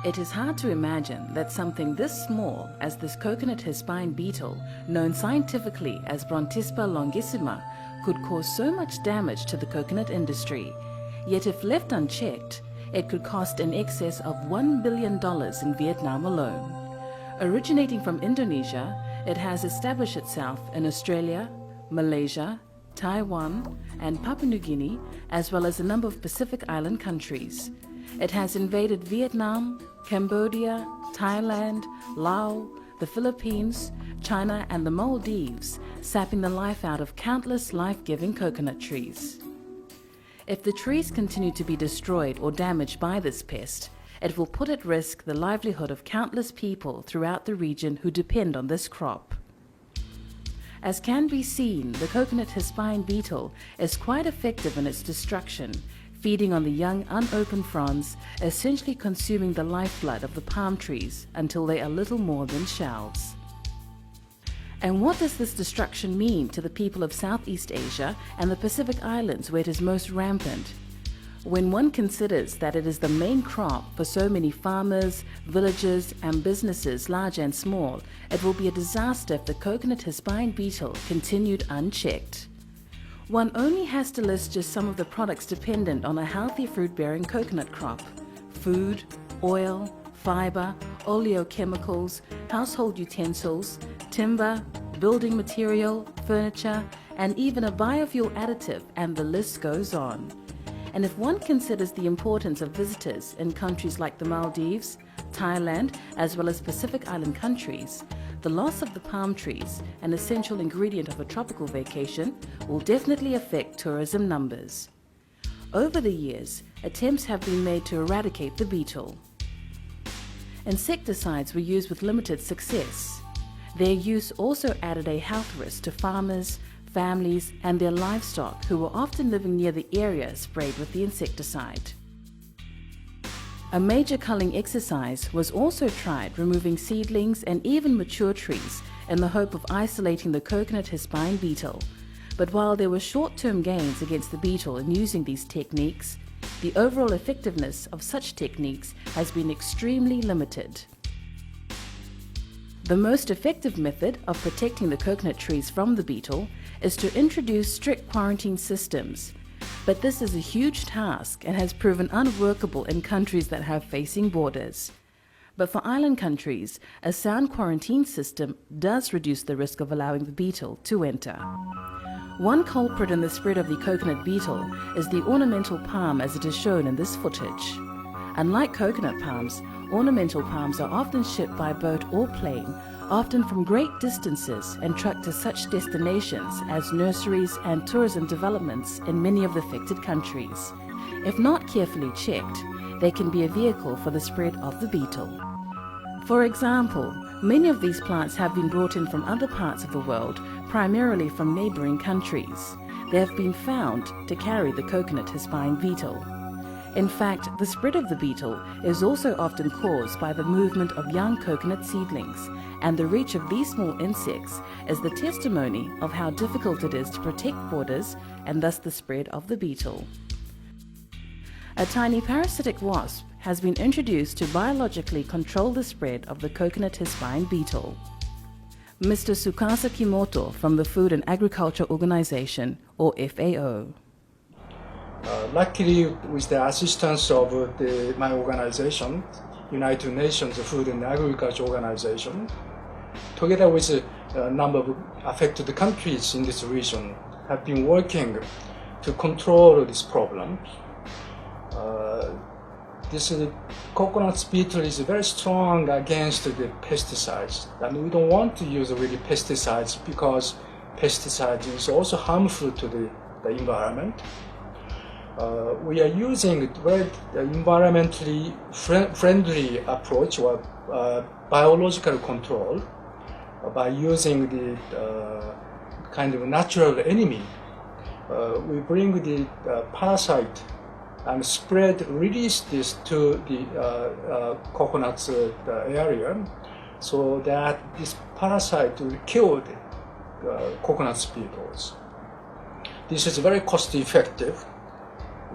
It is hard to imagine that something this small as this coconut hispine beetle, known scientifically as Brontispa longissima, could cause so much damage to the coconut industry. Yet if left unchecked, it could cost in excess of $1 billion in Vietnam alone. Originating from Indonesia, it has established itself in Australia, Malaysia, Taiwan, and Papua New Guinea, as well as a number of Pacific Island countries. It has invaded Vietnam, Cambodia, Thailand, Laos, the Philippines, China, and the Maldives, sapping the life out of countless life-giving coconut trees. If the trees continue to be destroyed or damaged by this pest, it will put at risk the livelihood of countless people throughout the region who depend on this crop. As can be seen, the coconut hispine beetle is quite effective in its destruction, feeding on the young unopened fronds, essentially consuming the lifeblood of the palm trees until they are little more than shells. And what does this destruction mean to the people of Southeast Asia and the Pacific Islands where it is most rampant? When one considers that it is the main crop for so many farmers, villages, and businesses large and small, it will be a disaster if the coconut hispine beetle continued unchecked. One only has to list just some of the products dependent on a healthy fruit-bearing coconut crop: food, oil, fiber, oleochemicals, household utensils, timber, building material, furniture, and even a biofuel additive, and the list goes on. And if one considers the importance of visitors in countries like the Maldives, Thailand, as well as Pacific Island countries, the loss of the palm trees, an essential ingredient of a tropical vacation, will definitely affect tourism numbers. Over the years, attempts have been made to eradicate the beetle. Insecticides were used with limited success. Their use also added a health risk to farmers, families, and their livestock who were often living near the area sprayed with the insecticide. A major culling exercise was also tried, removing seedlings and even mature trees in the hope of isolating the coconut hispine beetle. But while there were short-term gains against the beetle in using these techniques, the overall effectiveness of such techniques has been extremely limited. The most effective method of protecting the coconut trees from the beetle is to introduce strict quarantine systems. But this is a huge task and has proven unworkable in countries that have facing borders. But for island countries, a sound quarantine system does reduce the risk of allowing the beetle to enter. One culprit in the spread of the coconut beetle is the ornamental palm, as it is shown in this footage. Unlike coconut palms, ornamental palms are often shipped by boat or plane, often from great distances, and trucked to such destinations as nurseries and tourism developments in many of the affected countries. If not carefully checked, they can be a vehicle for the spread of the beetle. For example, many of these plants have been brought in from other parts of the world, primarily from neighboring countries. They have been found to carry the coconut hispine beetle. In fact, the spread of the beetle is also often caused by the movement of young coconut seedlings, and the reach of these small insects is the testimony of how difficult it is to protect borders and thus the spread of the beetle. A tiny parasitic wasp has been introduced to biologically control the spread of the coconut hispine beetle. Mr. Tsukasa Kimoto from the Food and Agriculture Organization, or FAO. Luckily, with the assistance of my organization, United Nations Food and Agriculture Organization, together with a number of affected countries in this region, have been working to control this problem. This coconut beetle is very strong against the pesticides, and we don't want to use really pesticides because pesticides is also harmful to the environment. We are using a very environmentally friendly approach or biological control by using the kind of natural enemy. We bring the parasite and release this to the coconut area, so that this parasite will kill the coconut beetles. This is very cost effective,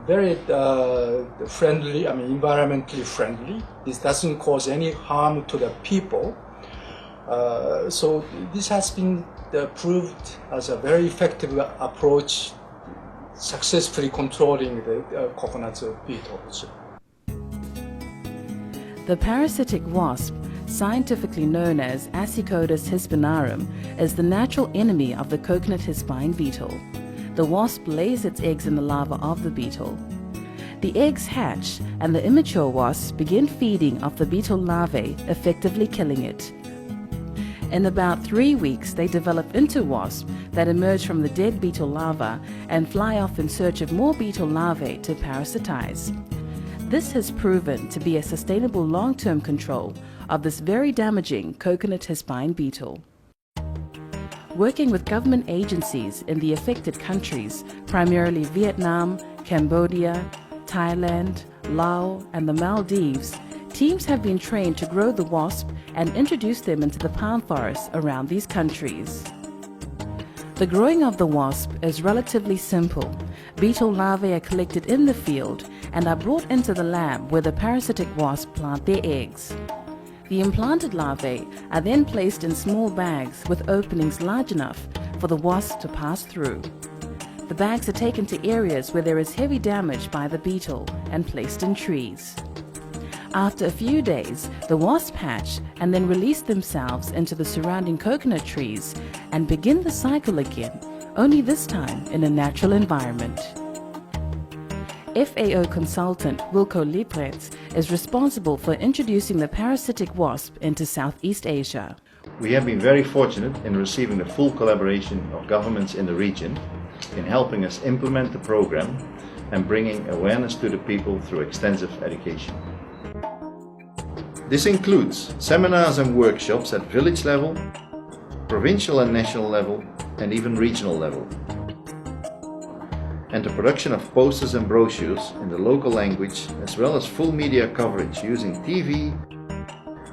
very friendly, environmentally friendly. This doesn't cause any harm to the people. So this has been proved as a very effective approach, successfully controlling the coconut beetles. The parasitic wasp, scientifically known as Acicodus hispinarum, is the natural enemy of the coconut hispine beetle. The wasp lays its eggs in the larva of the beetle. The eggs hatch and the immature wasps begin feeding off the beetle larvae, effectively killing it. In about 3 weeks, they develop into wasps that emerge from the dead beetle larva and fly off in search of more beetle larvae to parasitize. This has proven to be a sustainable long-term control of this very damaging coconut hispine beetle. Working with government agencies in the affected countries, primarily Vietnam, Cambodia, Thailand, Laos, and the Maldives, teams have been trained to grow the wasp and introduce them into the palm forests around these countries. The growing of the wasp is relatively simple. Beetle larvae are collected in the field and are brought into the lab where the parasitic wasp plant their eggs. The implanted larvae are then placed in small bags with openings large enough for the wasp to pass through. The bags are taken to areas where there is heavy damage by the beetle and placed in trees. After a few days, the wasps hatch and then release themselves into the surrounding coconut trees and begin the cycle again, only this time in a natural environment. FAO consultant Wilco Liepretz is responsible for introducing the parasitic wasp into Southeast Asia. We have been very fortunate in receiving the full collaboration of governments in the region in helping us implement the program and bringing awareness to the people through extensive education. This includes seminars and workshops at village level, provincial and national level, and even regional level, and the production of posters and brochures in the local language, as well as full media coverage using TV,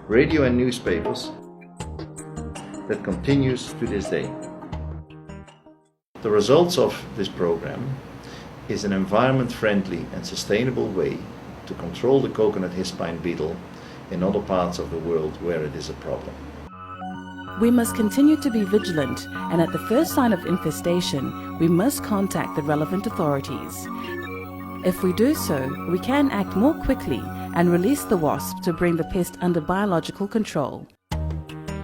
radio and newspapers that continues to this day. The results of this program is an environment-friendly and sustainable way to control the coconut hispine beetle in other parts of the world where it is a problem. We must continue to be vigilant, and at the first sign of infestation, we must contact the relevant authorities. If we do so, we can act more quickly and release the wasp to bring the pest under biological control.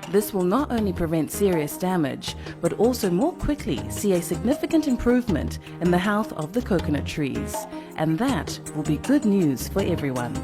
This will not only prevent serious damage, but also more quickly see a significant improvement in the health of the coconut trees. And that will be good news for everyone.